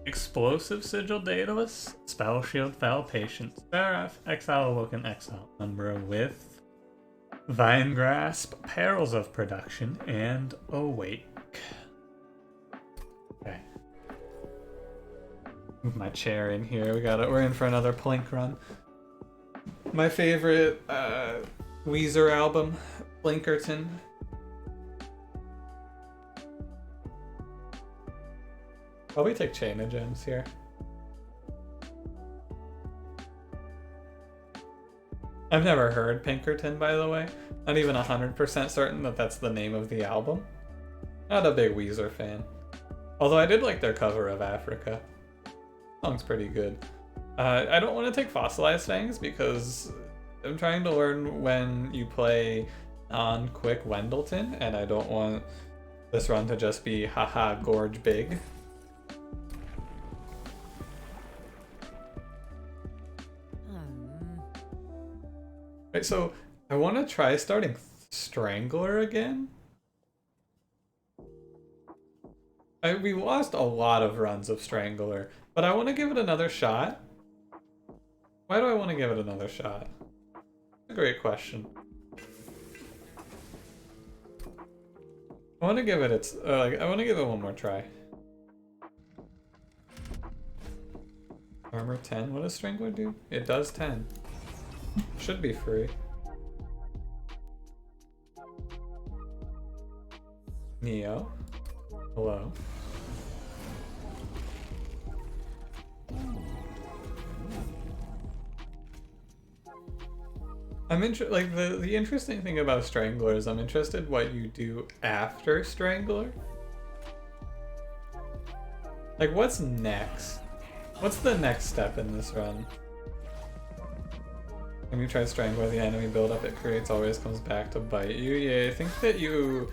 Explosive Sigil Daedalus, Spell Shield Foul Patience, Seraph, Exile Awoken, Exile Umbra with Vine Grasp, Perils of Production, and Awake. Okay. Move my chair in here. We're in for another Plink run. My favorite Weezer album, Blinkerton. Probably take Chain of Gems here. I've never heard Pinkerton, by the way. Not even 100% certain that that's the name of the album. Not a big Weezer fan. Although I did like their cover of Africa. Song's pretty good. I don't want to take Fossilized Fangs because I'm trying to learn when you play non-quick Wendleton, and I don't want this run to just be haha gorge big. Right, so I want to try starting Strangler again. We lost a lot of runs of Strangler, but I want to give it another shot. Why do I want to give it another shot? That's a great question. I want to give it I want to give it one more try. Armor 10. What does Strangler do? It does 10. Should be free. Neo. Hello. I'm interested. Like the interesting thing about Strangler is I'm interested what you do after Strangler. Like what's next? What's the next step in this run? When you try Strangler, the enemy buildup it creates always comes back to bite you. Yeah, I think that you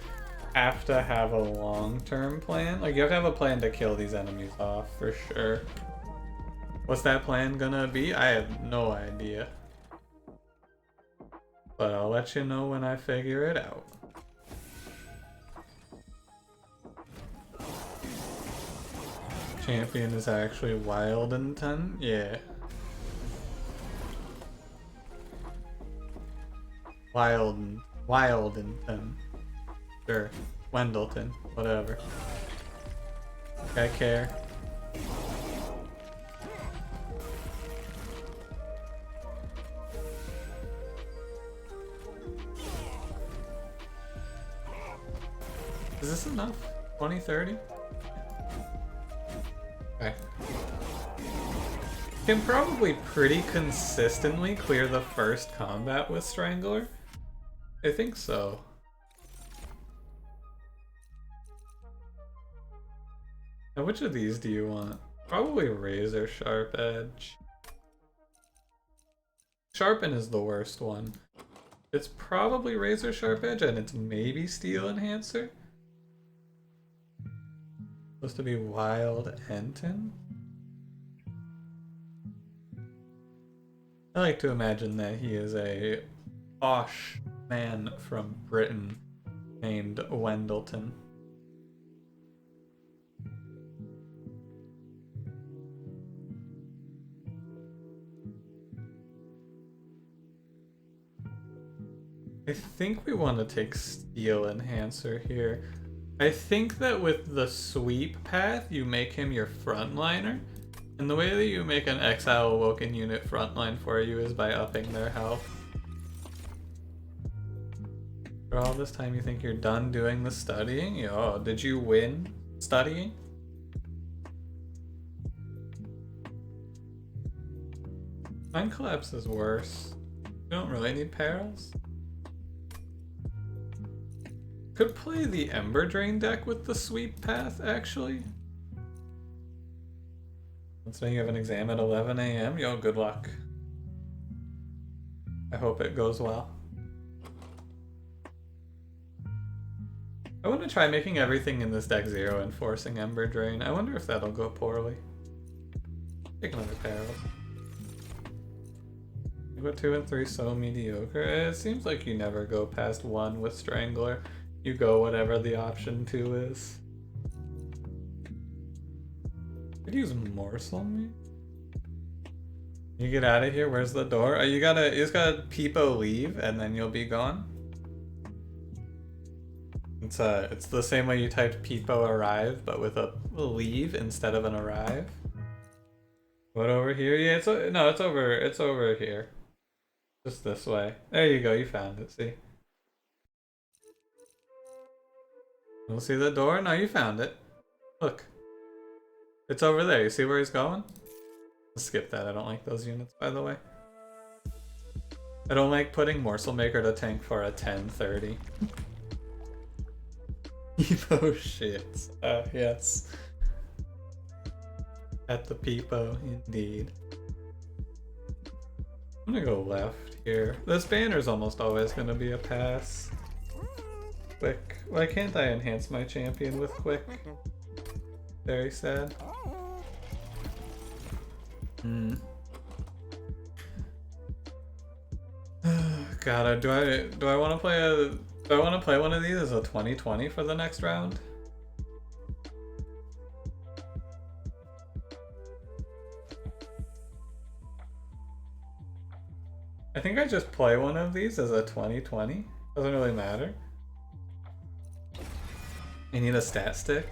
have to have a long-term plan. Like you have to have a plan to kill these enemies off for sure. What's that plan gonna be? I have no idea. But I'll let you know when I figure it out. Champion is actually wild and 10? Yeah. Wild and 10. Sure. Wendleton. Whatever. I care. Is this enough? 20, 30? Okay. Can probably pretty consistently clear the first combat with Strangler. I think so. Now which of these do you want? Probably Razor Sharp Edge. Sharpen is the worst one. It's probably Razor Sharp Edge and it's maybe Steel Enhancer. Supposed to be Wild Enton? I like to imagine that he is a posh man from Britain named Wendleton. I think we want to take Steel Enhancer here. I think that with the sweep path, you make him your frontliner. And the way that you make an Exile Awoken unit frontline for you is by upping their health. For all this time you think you're done doing the studying? Oh, did you win studying? Mind Collapse is worse. You don't really need perils. Could play the Ember Drain deck with the sweep path, actually. So you have an exam at 11 AM. Yo, good luck. I hope it goes well. I want to try making everything in this deck 0 and forcing Ember Drain. I wonder if that'll go poorly. Take another Perils. You go 2 and 3 so mediocre. It seems like you never go past 1 with Strangler. You go whatever the option 2 is. Could use morsel me. You get out of here. Where's the door? You just gotta peepo leave, and then you'll be gone. It's the same way you typed peepo arrive, but with a leave instead of an arrive. What over here? Yeah, it's over here. Just this way. There you go. You found it. See. You'll see the door. No, you found it. Look. It's over there. You see where he's going? I'll skip that. I don't like those units, by the way. I don't like putting Morsel Maker to tank for a 10-30. Peepo shits. Yes. At the Peepo, indeed. I'm gonna go left here. This banner's almost always gonna be a pass. Quick. Why can't I enhance my champion with quick? Very sad. God, do I want to play one of these as a 2020 for the next round? I think I just play one of these as a 2020. Doesn't really matter. I need a stat stick.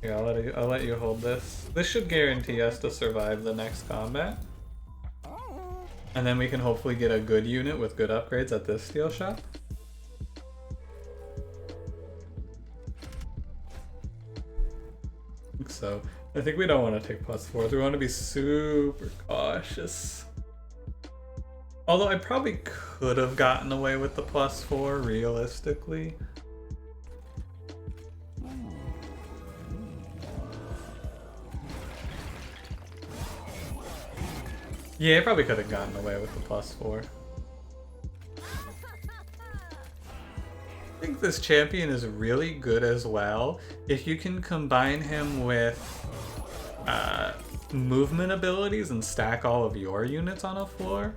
Here, I'll let you hold this. This should guarantee us to survive the next combat. And then we can hopefully get a good unit with good upgrades at this steel shop. So, I think we don't want to take +4s. We want to be super cautious. Although I probably could have gotten away with the +4 realistically. Yeah, I probably could have gotten away with the +4. I think this champion is really good as well. If you can combine him with movement abilities and stack all of your units on a floor,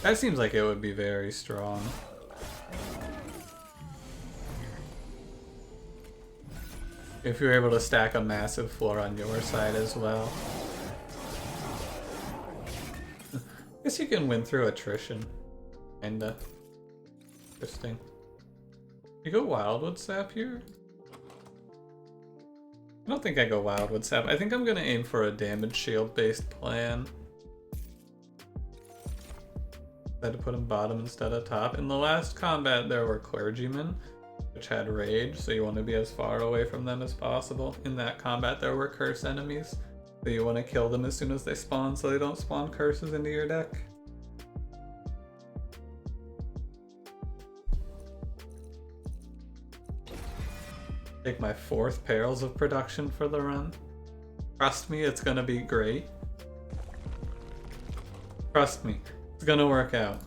that seems like it would be very strong. If you're able to stack a massive floor on your side as well. I guess you can win through attrition. Kinda. Interesting. You go Wildwood Sap here? I don't think I go Wildwood Sap. I think I'm gonna aim for a damage shield based plan. I had to put him bottom instead of top. In the last combat there were clergymen, which had rage, so you want to be as far away from them as possible. In that combat there were curse enemies, so you want to kill them as soon as they spawn so they don't spawn curses into your deck. Take my 4th Perils of Production for the run. Trust me, it's gonna be great. Trust me, it's gonna work out.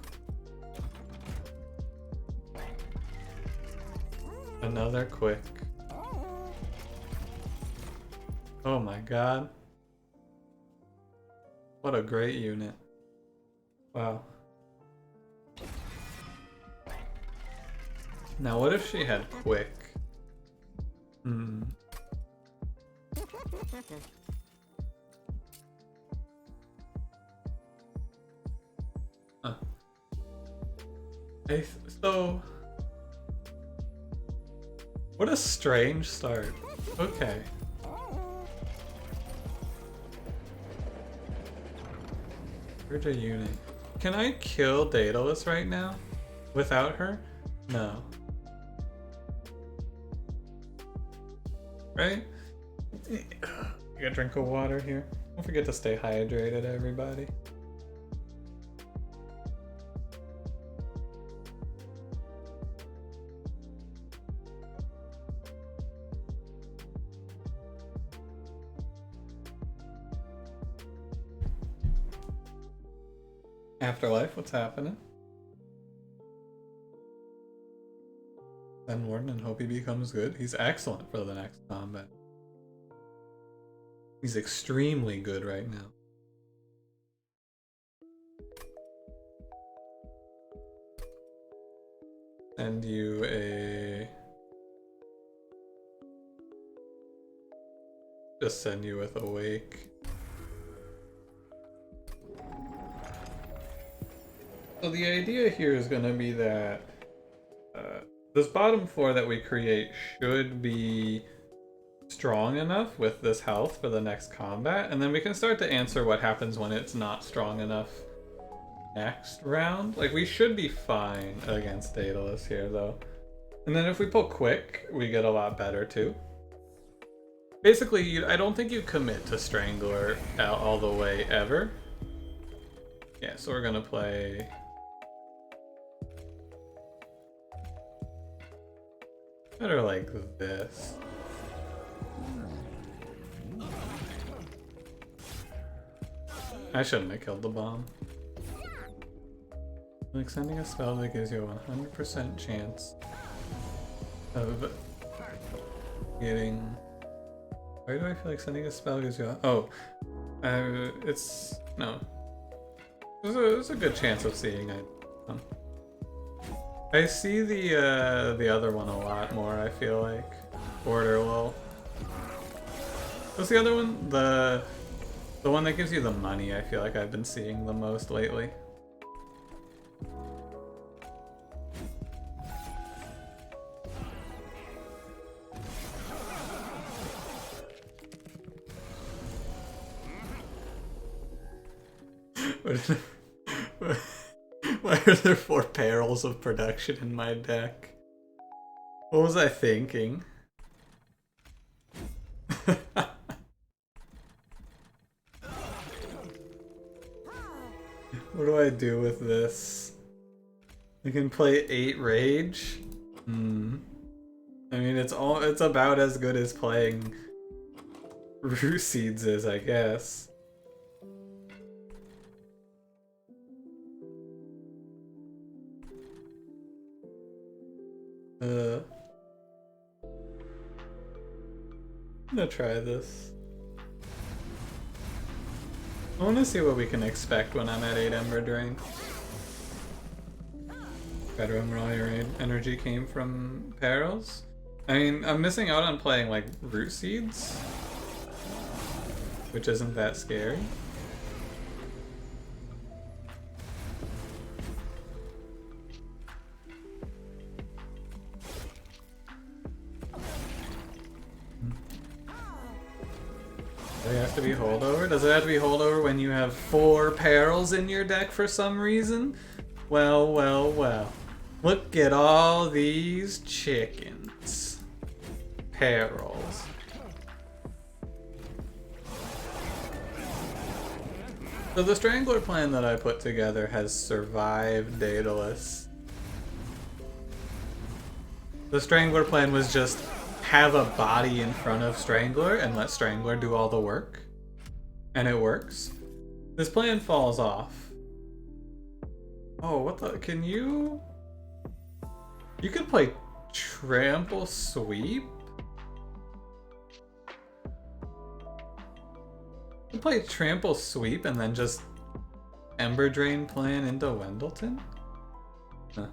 Another quick. Oh my god. What a great unit. Wow. Now what if she had quick? Huh. So... What a strange start. Okay. Where's a unit? Can I kill Daedalus right now? Without her? No. Right? You got a drink of water here. Don't forget to stay hydrated, everybody. Afterlife, what's happening? Send Warden and hope he becomes good. He's excellent for the next combat. He's extremely good right now. Send you a... Just send you with Awake. So the idea here is going to be that this bottom floor that we create should be strong enough with this health for the next combat, and then we can start to answer what happens when it's not strong enough next round. Like, we should be fine against Daedalus here, though. And then if we pull quick, we get a lot better, too. Basically, I don't think you commit to Strangler out all the way, ever. Yeah, so we're gonna play... better like this. I shouldn't have killed the bomb. Like sending a spell that gives you a 100% chance of getting... Why do I feel like sending a spell gives you a... Oh, it's... no. There's a good chance of seeing it. I see the other one a lot more, I feel like. Border lull. What's the other one? The one that gives you the money, I feel like I've been seeing the most lately. Why are there 4 perils of production in my deck? What was I thinking? What do I do with this? I can play 8 rage? I mean, it's about as good as playing Rue Seeds is, I guess. I'm gonna try this. I want to see what we can expect when I'm at 8 Ember Drain. Bedroom where all your energy came from perils? I mean, I'm missing out on playing like Root Seeds, which isn't that scary. Does it have to be holdover? Does it have to be holdover when you have 4 perils in your deck for some reason? Well, well, well. Look at all these chickens. Perils. So the Strangler plan that I put together has survived Daedalus. The Strangler plan was just have a body in front of Strangler and let Strangler do all the work. And it works. This plan falls off. Oh, what the? Can you... You could play Trample Sweep? You could play Trample Sweep and then just Ember Drain plan into Wendleton? Huh.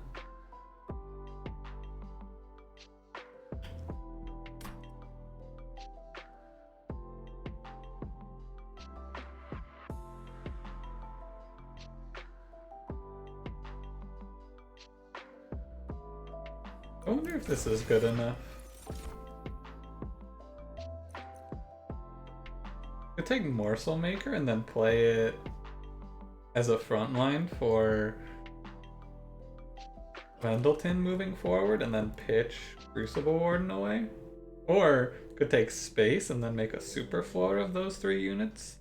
I wonder if this is good enough. I could take Morsel Maker and then play it as a front line for Pendleton moving forward and then pitch Crucible Warden away. Or could take Space and then make a super floor of those 3 units.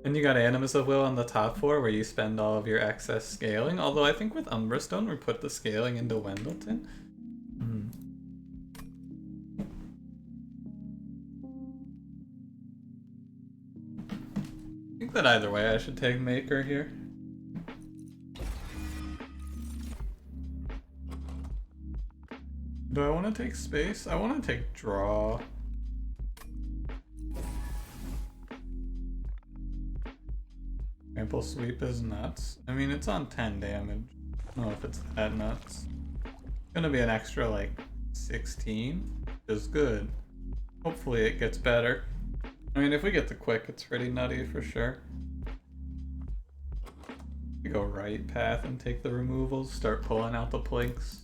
And you got Animus of Will on the top 4 where you spend all of your excess scaling. Although I think with Umbra Stone we put the scaling into Wendleton. I think that either way I should take Maker here. Do I want to take Space? I want to take Draw. Trample Sweep is nuts. I mean, it's on 10 damage. I don't know if it's that nuts. It's gonna be an extra, like, 16 is good. Hopefully it gets better. I mean, if we get the quick, it's pretty nutty for sure. We go right path and take the removals, start pulling out the planks.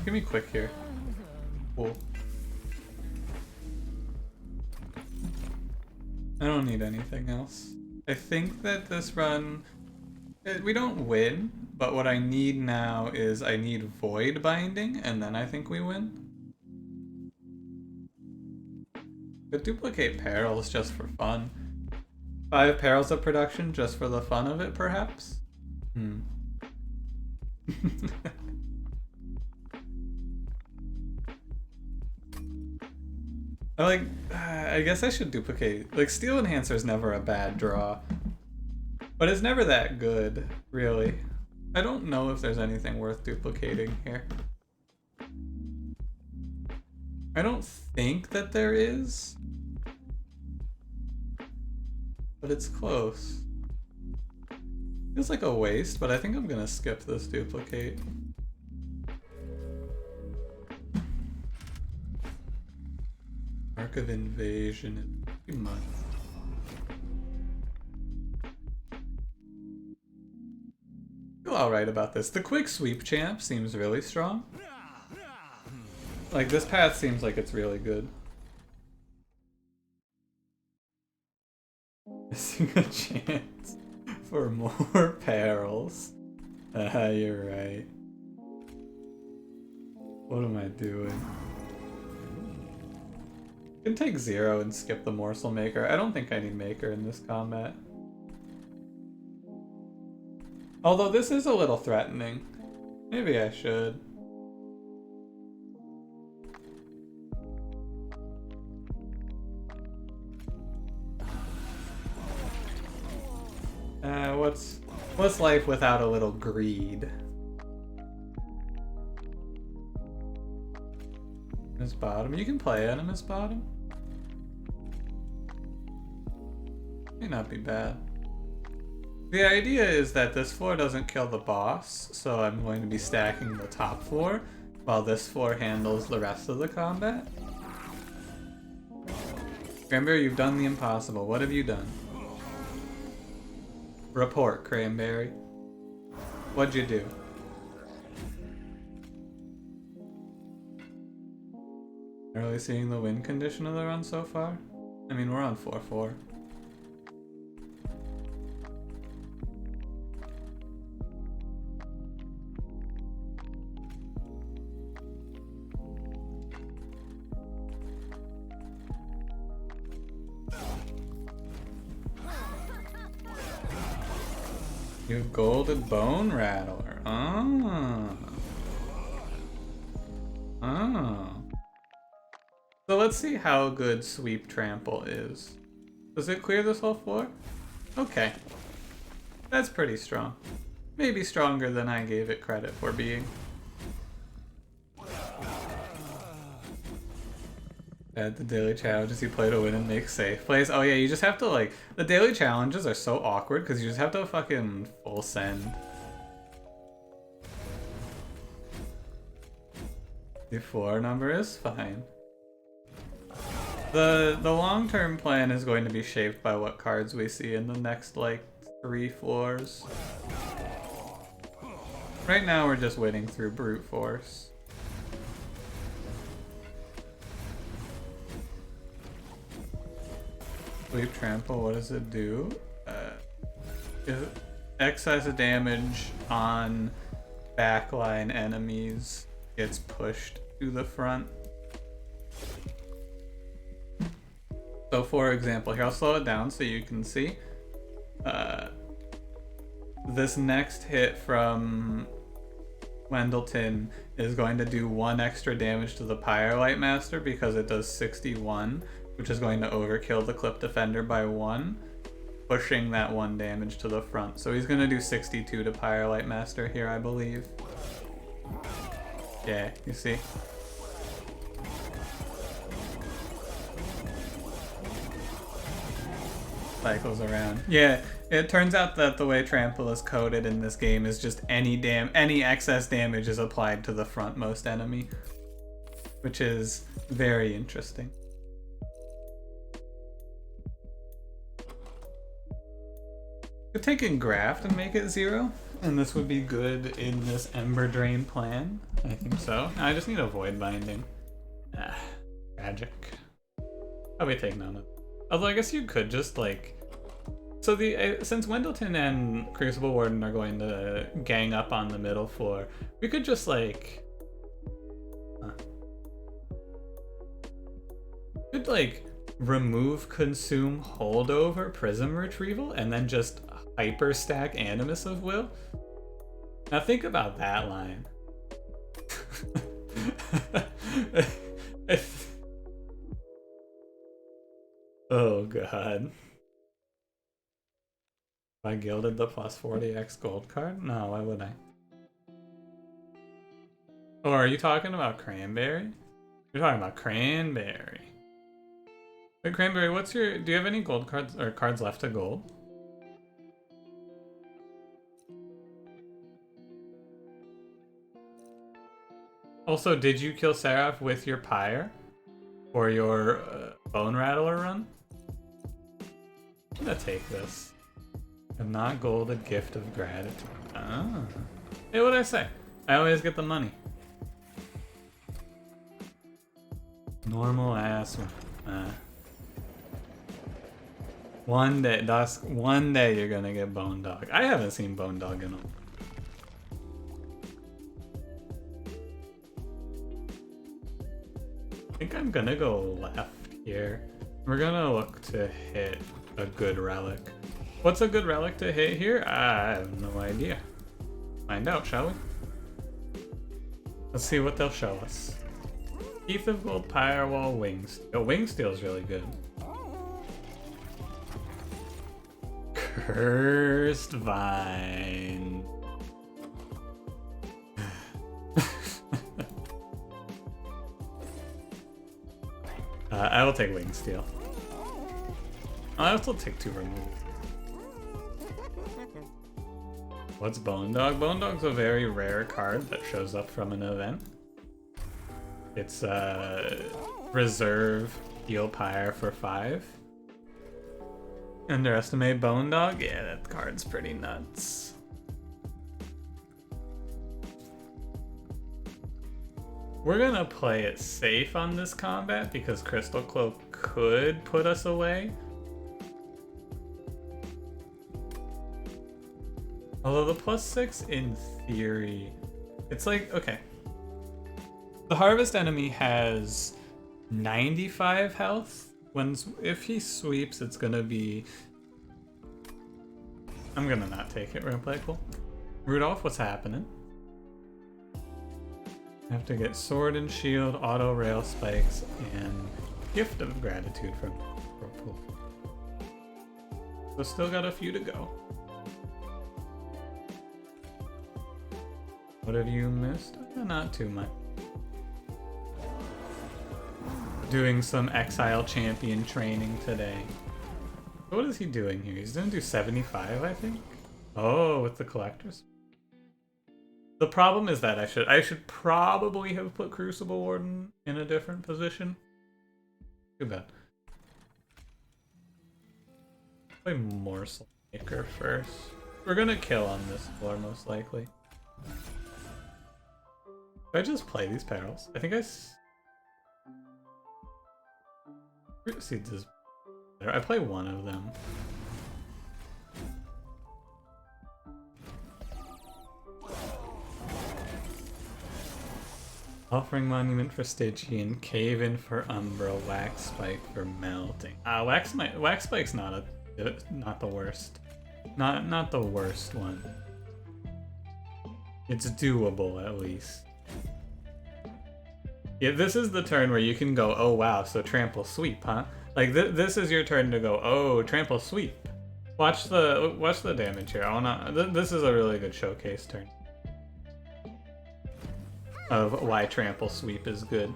Give me quick here. Cool. I don't need anything else. I think that this run, we don't win, but what I need now is I need Void Binding, and then I think we win. Could duplicate perils just for fun. 5 perils of production just for the fun of it, perhaps? I guess I should duplicate. Like, Steel Enhancer is never a bad draw. But it's never that good, really. I don't know if there's anything worth duplicating here. I don't think that there is. But it's close. Feels like a waste, but I think I'm gonna skip this duplicate. Arc of Invasion is pretty much. I feel alright about this. The quick sweep champ seems really strong. Like, this path seems like it's really good. Missing a chance for more perils. You're right. What am I doing? I can take 0 and skip the Morsel Maker. I don't think I need Maker in this combat. Although this is a little threatening. Maybe I should. What's life without a little greed? Miss Bottom. You can play Animus Bottom. May not be bad. The idea is that this floor doesn't kill the boss, so I'm going to be stacking the top floor while this floor handles the rest of the combat. Cranberry, you've done the impossible. What have you done? Report, Cranberry. What'd you do? Really seeing the win condition of the run so far? I mean, we're on 4-4. You Golden Bone Rattler. Oh. So let's see how good Sweep Trample is. Does it clear this whole floor? Okay. That's pretty strong. Maybe stronger than I gave it credit for being. Add the daily challenges you play to win and make safe plays. Oh yeah, you just have to like... The daily challenges are so awkward because you just have to fucking full send. The floor number is fine. The long-term plan is going to be shaped by what cards we see in the next like 3 floors. Right now we're just winning through brute force. Sweep Trample, what does it do? Excess damage on backline enemies gets pushed to the front. So for example, here I'll slow it down so you can see. This next hit from Wendleton is going to do 1 extra damage to the Pyrelight Master because it does 61. Which is going to overkill the Clip Defender by 1, pushing that 1 damage to the front. So he's going to do 62 to Pyrelight Master here, I believe. Yeah, you see? cycles around. Yeah, it turns out that the way Trample is coded in this game is just any excess damage is applied to the frontmost enemy, which is very interesting. Could take Engraft and make it 0, and this would be good in this Ember Drain plan. I think so. I just need a Void Binding. Ah, tragic. Probably take none of. Although I guess you could just like. So since Wendleton and Crucible Warden are going to gang up on the middle floor, we could just like. Could like remove, consume, holdover, Prism Retrieval, and then just hyper stack Animus of Will. Now think about that line. Oh god. If I gilded the plus 40x gold card? No, why would I? Oh, are you talking about Cranberry? You're talking about Cranberry. Wait, Cranberry, do you have any gold cards or cards left to gold? Also, did you kill Seraph with your Pyre? Or your Bone Rattler run? I'm gonna take this. I'm not golded Gift of Gratitude. Ah. Hey, what'd I say? I always get the money. Normal ass one. One day, Dusk, one day you're gonna get Bone Dog. I haven't seen Bone Dog in a while. I think I'm gonna go left here. We're gonna look to hit a good relic. What's a good relic to hit here? I have no idea. Find out, shall we? Let's see what they'll show us. Teeth of Gold, Firewall, Wings. Oh, Wing Steel's really good. Cursed Vine. I will take Wing Steel. I'll still take 2 removals. What's Bone Dog? Bone Dog's a very rare card that shows up from an event. It's reserve heal Pyre for 5. Underestimate Bone Dog? Yeah, that card's pretty nuts. We're gonna play it safe on this combat because Crystal Cloak could put us away. Although the +6 in theory, it's like, okay. The Harvest enemy has 95 health. If he sweeps, it's gonna be... I'm gonna not take it, we're gonna play cool. Rudolph, what's happening? I have to get Sword and Shield, Auto Rail Spikes, and Gift of Gratitude from Pool. So still got a few to go. What have you missed? Not too much. Doing some Exile Champion training today. What is he doing here? He's gonna do 75, I think? Oh, with the Collectors. The problem is that I should probably have put Crucible Warden in a different position. Too bad. Play Morsel Maker first. We're gonna kill on this floor most likely. Do I just play these perils? I think Root Seeds is better. I play one of them. Offering Monument for Stygian, Cave In for Umbra, Wax Spike for Melting. Wax Spike's not the worst. Not the worst one. It's doable at least. Yeah, this is the turn where you can go, oh wow, so Trample Sweep, huh? Like this is your turn to go, oh, Trample Sweep. Watch the damage here. This is a really good showcase turn of why Trample Sweep is good.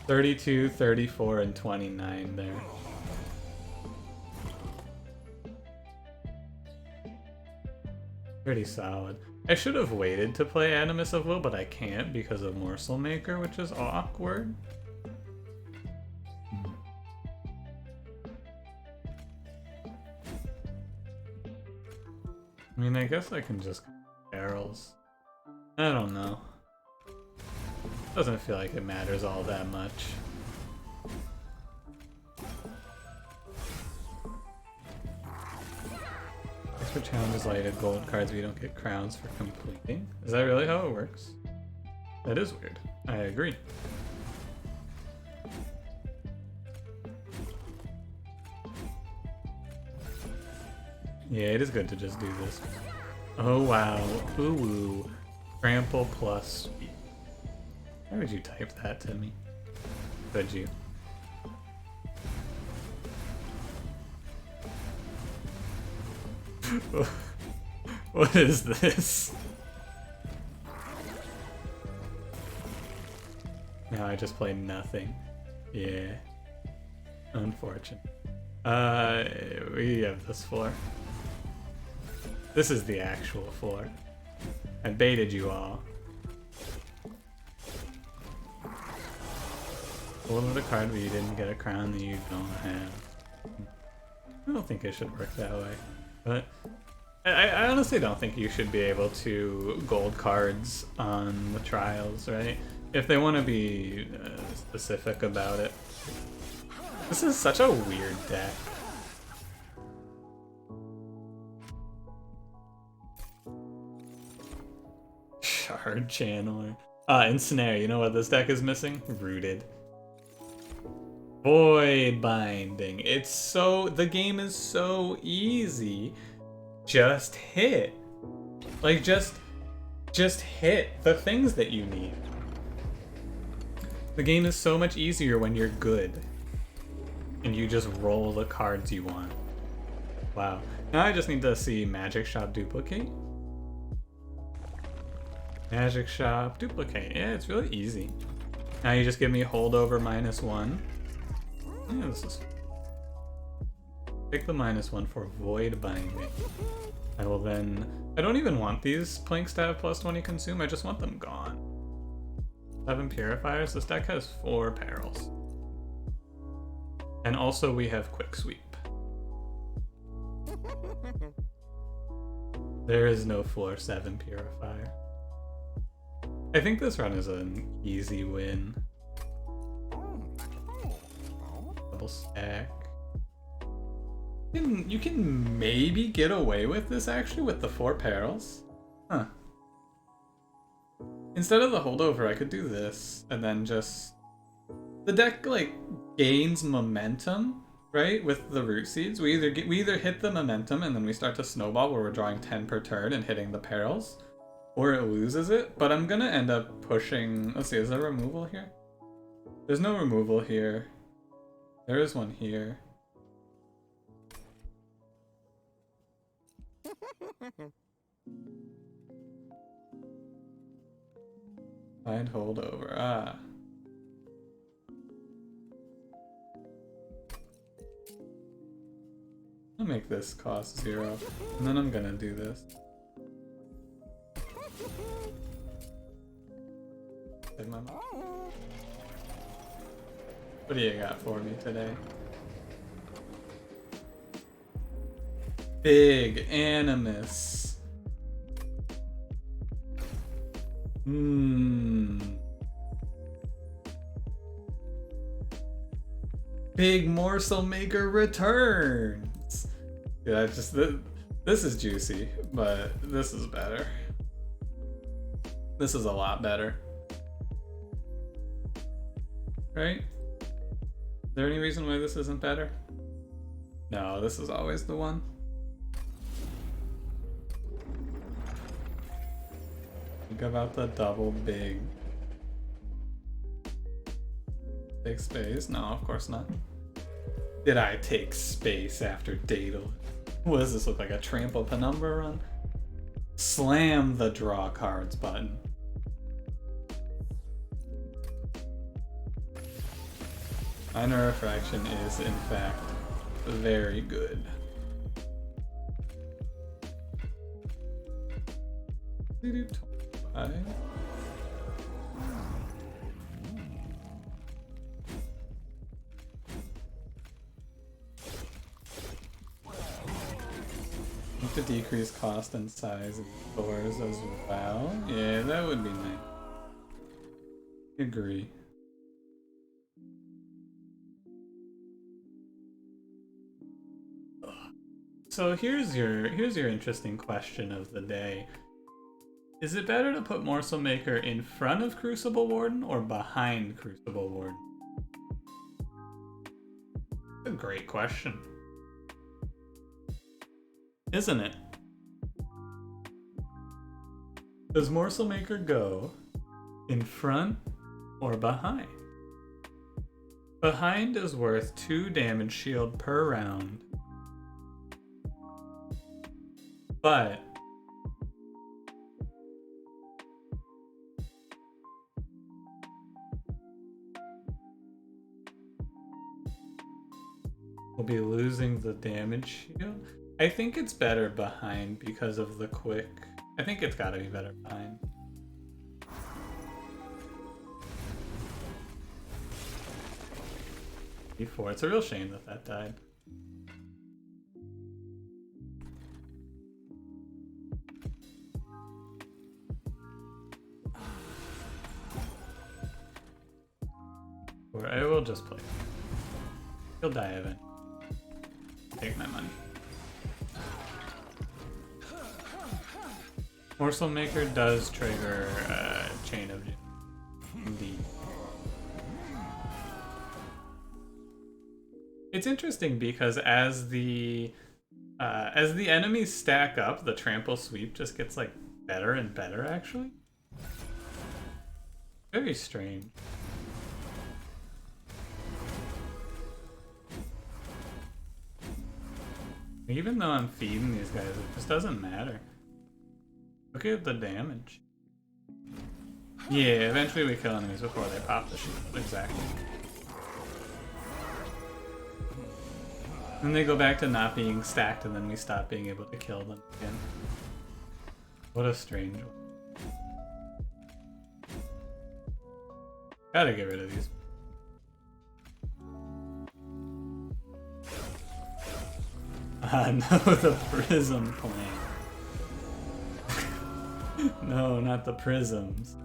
32, 34, and 29 there. Pretty solid. I should have waited to play Animus of Will, but I can't because of Morsel Maker, which is awkward. I mean, I guess I can just barrels. I don't know. Doesn't feel like it matters all that much. Extra challenges lighted gold cards, we don't get crowns for completing. Is that really how it works? That is weird. I agree. Yeah, it is good to just do this. Oh wow. Ooh. Trample plus speed. Why would you type that to me? Could you? What is this? Now I just played nothing. Yeah. Unfortunate. We have this floor. This is the actual floor. I baited you all. Pull another card where you didn't get a crown that you don't have. I don't think it should work that way. But I honestly don't think you should be able to gold cards on the trials, right? If they want to be specific about it. This is such a weird deck. Shard Channeler. Ensnare, you know what this deck is missing? Rooted. Void Binding. It's so... the game is so easy. Just hit. Like, just hit the things that you need. The game is so much easier when you're good. And you just roll the cards you want. Wow. Now I just need to see Magic Shop duplicate. Magic Shop duplicate. Yeah, it's really easy. Now you just give me holdover -1. Yeah, this is... Pick the -1 for Void Binding. I will then... I don't even want these planks to have +20 consume, I just want them gone. 7 purifiers. This deck has 4 perils. And also we have Quick Sweep. There is no floor 7 purifier. I think this run is an easy win. Double stack. You can maybe get away with this actually with the 4 perils. Huh. Instead of the holdover, I could do this and then just... The deck like gains momentum, right? With the root seeds. We either hit the momentum and then we start to snowball where we're drawing 10 per turn and hitting the perils. Or it loses it, but I'm gonna end up pushing... Let's see, is there removal here? There's no removal here. There is one here. Find holdover. Ah. I'll make this cost 0, and then I'm gonna do this. Save my mouth. What do you got for me today? Big Animus. Big Morsel Maker returns. Yeah, this is juicy, but this is better. This is a lot better. Right? Is there any reason why this isn't better? No, this is always the one. Think about the double big. Take space? No, of course not. Did I take space after Daedal? What does this look like? A Trample Penumbra run? Slam the draw cards button. Minor Refraction is, in fact, very good. 25. To decrease cost and size of stores as well. Yeah, that would be nice. Agree. So here's your interesting question of the day. Is it better to put Morsel Maker in front of Crucible Warden or behind Crucible Warden? That's a great question. Isn't it? Does Morsel Maker go in front or behind? Behind is worth 2 damage shield per round. But we'll be losing the damage shield. I think it's better behind because of the quick. I think it's gotta be better behind. Before, it's a real shame that that died. Or I will just play. He'll die eventually. Take my money. Morsel Maker does trigger Chain of Doom. Indeed. It's interesting because as the enemies stack up, the trample sweep just gets like better and better actually. Very strange. Even though I'm feeding these guys, it just doesn't matter. Look at the damage. Yeah, eventually we kill enemies before they pop the shield. Exactly. Then they go back to not being stacked, and then we stop being able to kill them again. What a strange one. Gotta get rid of these. No, the prism plan. No, not the prisms.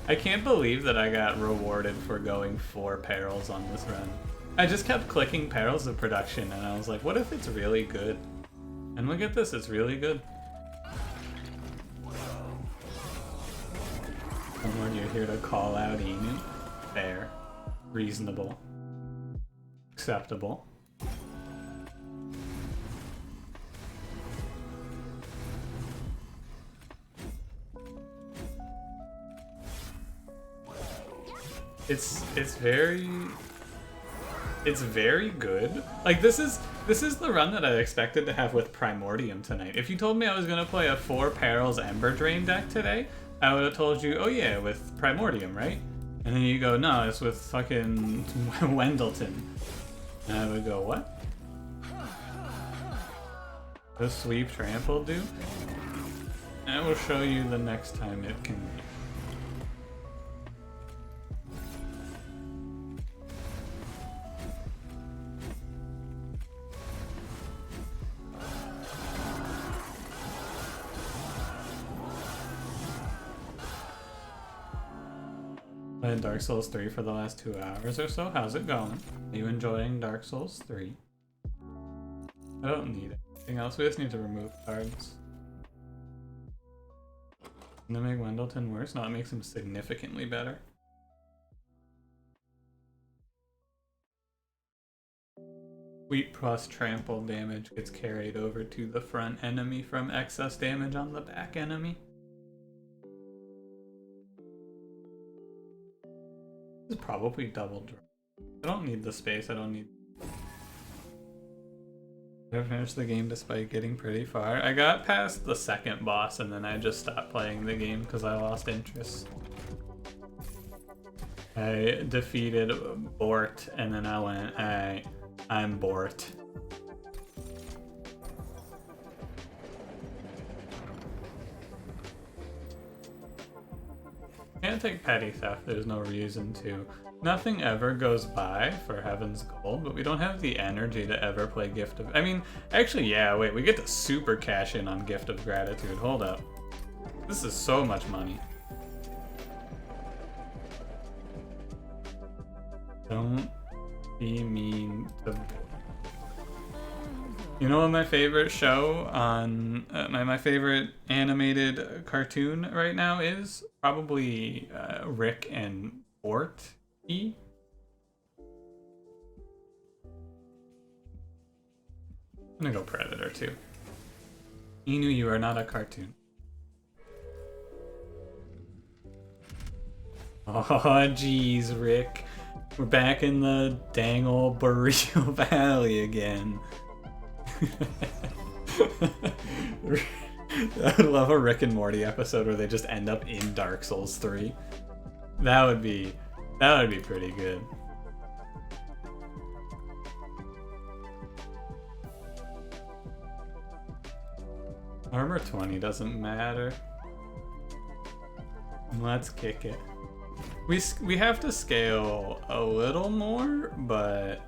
I can't believe that I got rewarded for going 4 perils on this run. I just kept clicking perils of production and I was like, what if it's really good? And look at this, it's really good. Someone you're here to call out Emu. Fair. Reasonable. Acceptable. It's very good. Like this is the run that I expected to have with Primordium tonight. If you told me I was gonna play a 4 Perils Ember Drain deck today, I would have told you, oh yeah, with Primordium, right? And then you go, no, it's with fucking Wendleton. And I would go, what? Does Sweep Trample do? And I will show you the next time it can be. Played Dark Souls 3 for the last 2 hours or so. How's it going? Are you enjoying Dark Souls 3? I don't need anything else. We just need to remove cards. Can that make Wendleton worse? No, it makes him significantly better. Sweep plus trample damage gets carried over to the front enemy from excess damage on the back enemy. This is probably double draw. I don't need the space, I don't need... I finished the game despite getting pretty far. I got past the second boss and then I just stopped playing the game because I lost interest. I defeated Bort and then I went, I'm Bort. can't take petty theft. There's no reason to. Nothing ever goes by for Heaven's Gold, but we don't have the energy to ever play Gift of... I mean, actually, yeah, wait, we get to super cash in on Gift of Gratitude. Hold up. This is so much money. Don't be mean to... You know what my favorite show on... my favorite animated cartoon right now is? Probably Rick and Morty. I'm gonna go Predator too. Inu, you are not a cartoon. Oh, jeez, Rick. We're back in the dang old Burrito Valley again. I would love a Rick and Morty episode where they just end up in Dark Souls 3. That would be pretty good. Armor 20 doesn't matter. Let's kick it. We have to scale a little more, but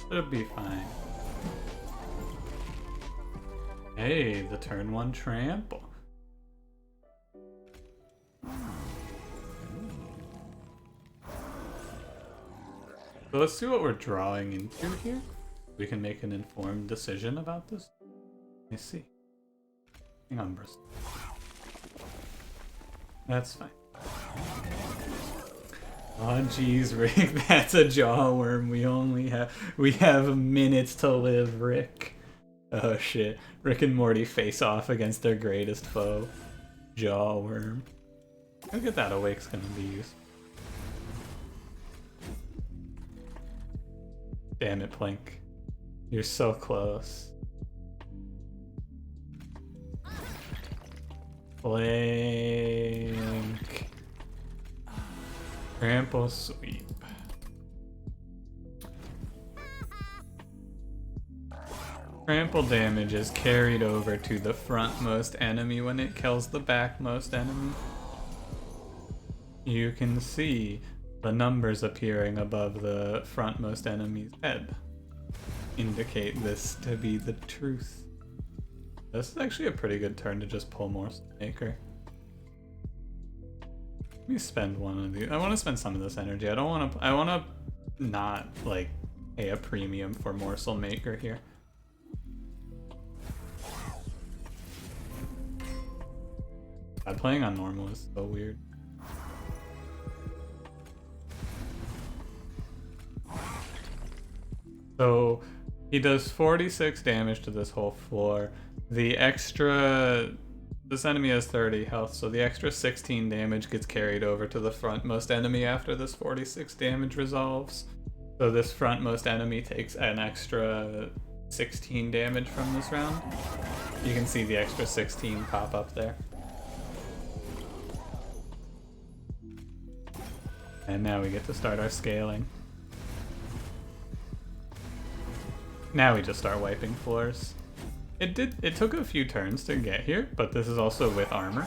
it'll be fine. Hey, the turn 1 trample. So let's see what we're drawing into here. We can make an informed decision about this. Let me see. Umbra. That's fine. Oh jeez, Rick, that's a jaw worm. We have minutes to live, Rick. Oh shit. Rick and Morty face off against their greatest foe. Jaw worm. Look at that Awake's gonna be used. Damn it, Plink. You're so close. Plink. Trample sweep. Trample damage is carried over to the frontmost enemy when it kills the backmost enemy. You can see the numbers appearing above the frontmost enemy's head indicate this to be the truth. This is actually a pretty good turn to just pull Morsel Maker. Let me spend one of these. I want to spend some of this energy. I want to not like pay a premium for Morsel Maker here. God, playing on normal is so weird. So he does 46 damage to this whole floor. The extra... This enemy has 30 health, so the extra 16 damage gets carried over to the frontmost enemy after this 46 damage resolves. So this frontmost enemy takes an extra 16 damage from this round. You can see the extra 16 pop up there. And now we get to start our scaling. Now we just start wiping floors. It took a few turns to get here, but this is also with armor.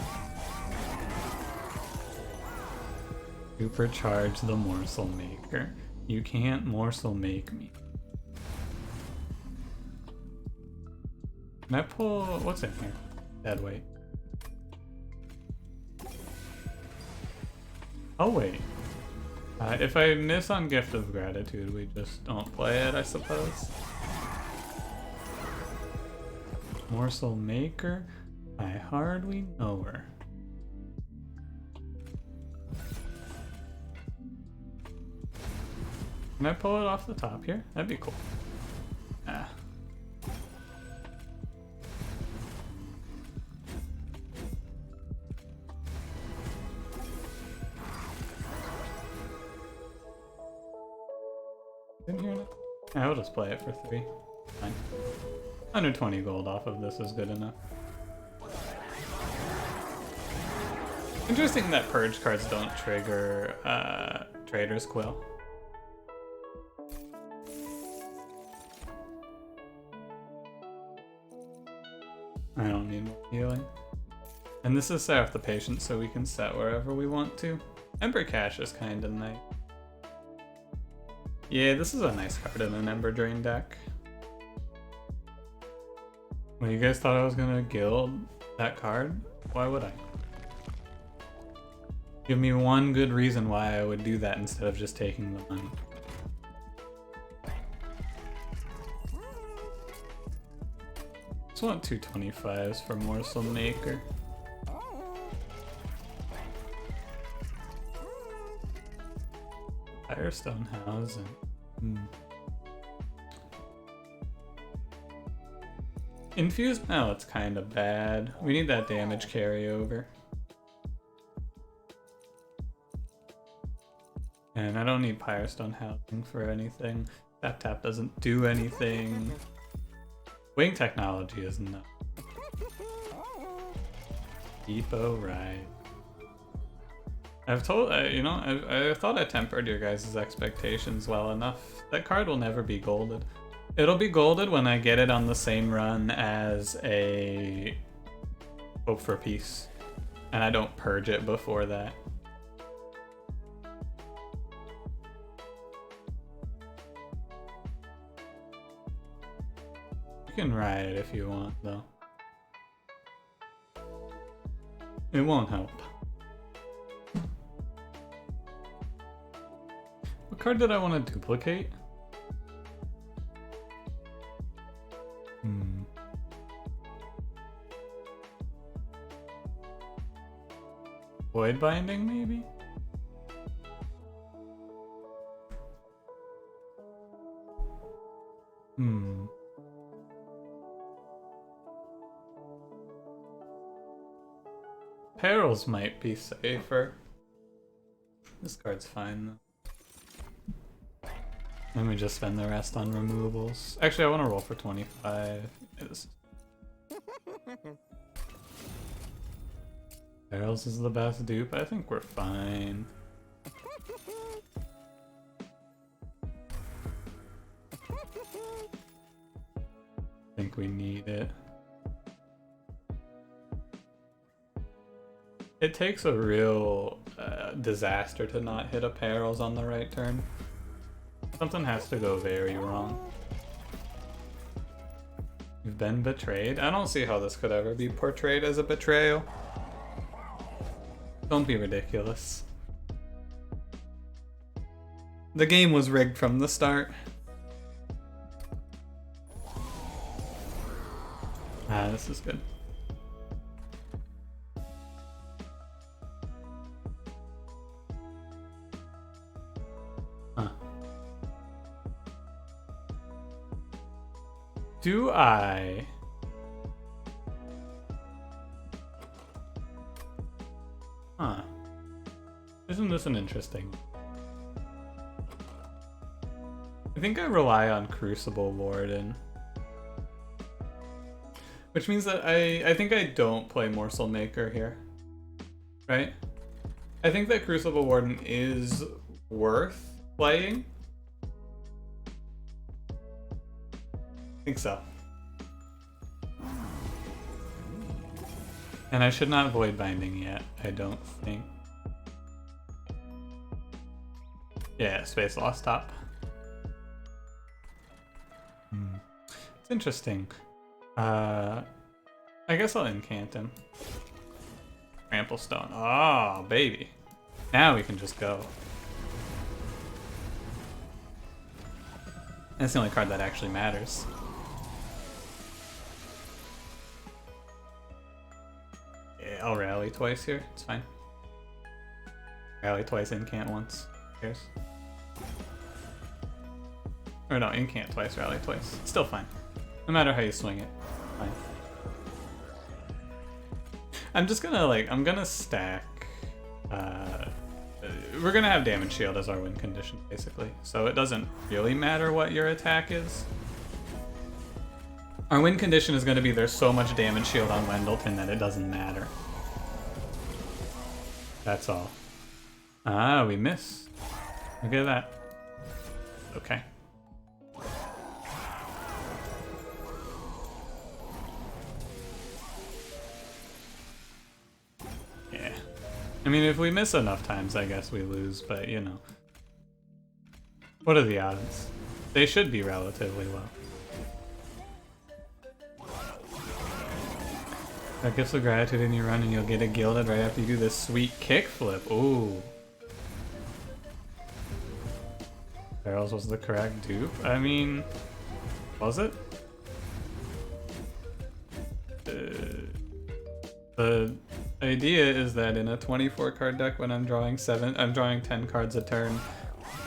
Supercharge the Morsel Maker. You can't Morsel Make me. Can I pull... What's in here? Dead weight. Oh wait. If I miss on Gift of Gratitude, we just don't play it, I suppose. Morsel Maker, I hardly know her. Can I pull it off the top here? That'd be cool. Ah. In here now? Yeah, I'll just play it for 3. Fine. 120 gold off of this is good enough. Interesting that purge cards don't trigger Trader's Quill. I don't need more healing. And this is set off the patience so we can set wherever we want to. Ember Cache is kind of nice. Yeah, this is a nice card in an Ember Drain deck. Well, you guys thought I was gonna gild that card? Why would I? Give me one good reason why I would do that instead of just taking the money. Just want 225s for Morsel Maker. Firestone Housing. Infused Mallet's kind of bad. We need that damage carryover. And I don't need Firestone Housing for anything. Tap Tap doesn't do anything. Wing Technology is no. Depot Ride. I've told, you know, I thought I tempered your guys' expectations well enough. That card will never be golded. It'll be golded when I get it on the same run as a Hope for Peace. And I don't purge it before that. You can ride it if you want, though. It won't help. What card did I want to duplicate? Void Binding, maybe? Perils might be safer. This card's fine, though. Let me just spend the rest on removals. Actually, I want to roll for 25. Perils is the best dupe. I think we're fine. I think we need it. It takes a real disaster to not hit a Perils on the right turn. Something has to go very wrong. You've been betrayed? I don't see how this could ever be portrayed as a betrayal. Don't be ridiculous. The game was rigged from the start. Ah, this is good. Huh. Do I... Huh. Isn't this an interesting... I think I rely on Crucible Warden. Which means that I think I don't play Morsel Maker here. Right? I think that Crucible Warden is worth playing. I think so. And I should not Void Binding yet, I don't think. Yeah, Space Lost Top. It's interesting. I guess I'll incant him. Trample Stone. Oh, baby. Now we can just go. That's the only card that actually matters. Yeah, I'll rally twice here. It's fine. Rally twice, incant once. Who cares? Or no, incant twice, rally twice. It's still fine. No matter how you swing it. Fine. I'm just gonna I'm gonna stack, we're gonna have damage shield as our win condition, basically. So it doesn't really matter what your attack is. Our win condition is gonna be there's so much damage shield on Wendleton that it doesn't matter. That's all. Ah, we miss. Look at that. Okay. I mean, if we miss enough times, I guess we lose, but you know. What are the odds? They should be relatively low. That gives the gratitude in your run and you'll get it gilded right after you do this sweet kickflip. Ooh. Barrels was the correct dupe. I mean, was it? The idea is that in a 24 card deck, when I'm drawing 10 cards a turn,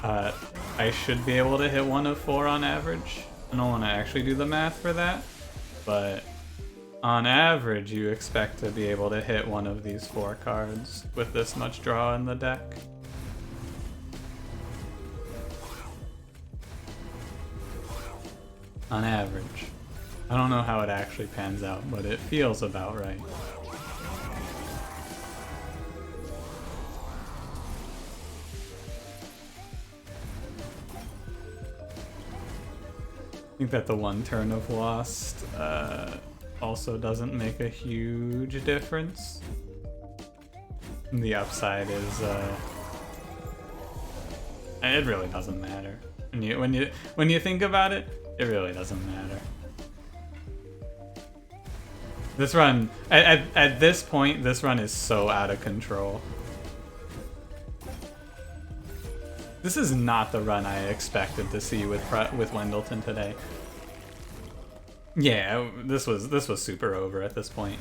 I should be able to hit 1 of 4 on average. I don't want to actually do the math for that, but on average, you expect to be able to hit 1 of these 4 cards with this much draw in the deck. On average. I don't know how it actually pans out, but it feels about right. I think that the 1 turn of lost also doesn't make a huge difference. The upside is it really doesn't matter. When you think about it, it really doesn't matter. This run, at this point, this run is so out of control. This is not the run I expected to see with Wendleton today. Yeah, this was super over at this point.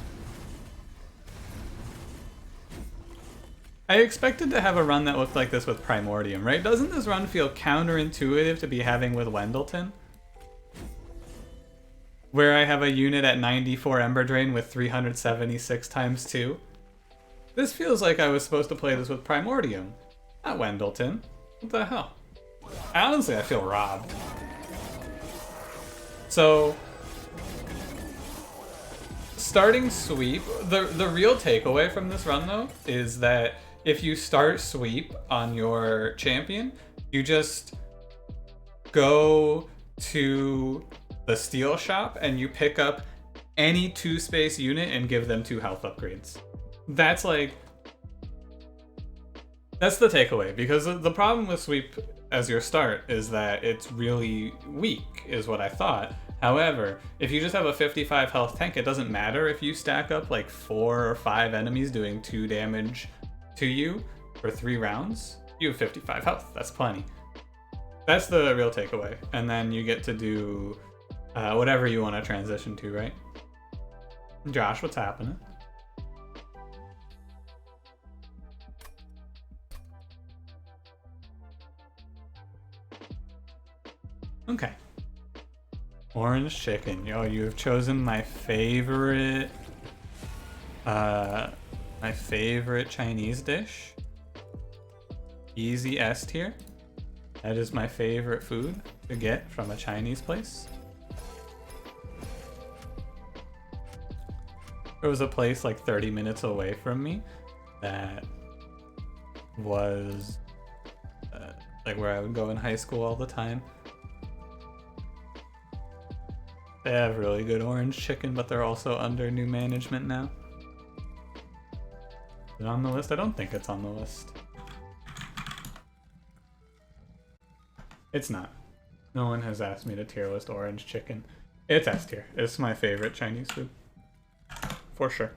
I expected to have a run that looked like this with Primordium, right? Doesn't this run feel counterintuitive to be having with Wendleton? Where I have a unit at 94 Ember Drain with 376 times 2. This feels like I was supposed to play this with Primordium, not Wendleton. What the hell? Honestly, I feel robbed. So, starting sweep, the real takeaway from this run though is that if you start sweep on your champion, you just go to the steel shop and you pick up any 2-space unit and give them 2 health upgrades. That's the takeaway, because the problem with sweep as your start is that it's really weak, is what I thought. However, if you just have a 55 health tank, it doesn't matter if you stack up like 4 or 5 enemies doing 2 damage to you for 3 rounds. You have 55 health, that's plenty. That's the real takeaway. And then you get to do whatever you want to transition to, right? Josh, what's happening? Okay. Orange chicken. Yo, you have chosen my favorite Chinese dish. Easy S tier. That is my favorite food to get from a Chinese place. There was a place like 30 minutes away from me that was like where I would go in high school all the time. They have really good orange chicken, but they're also under new management now. Is it on the list? I don't think it's on the list. It's not. No one has asked me to tier list orange chicken. It's S tier. It's my favorite Chinese food. For sure.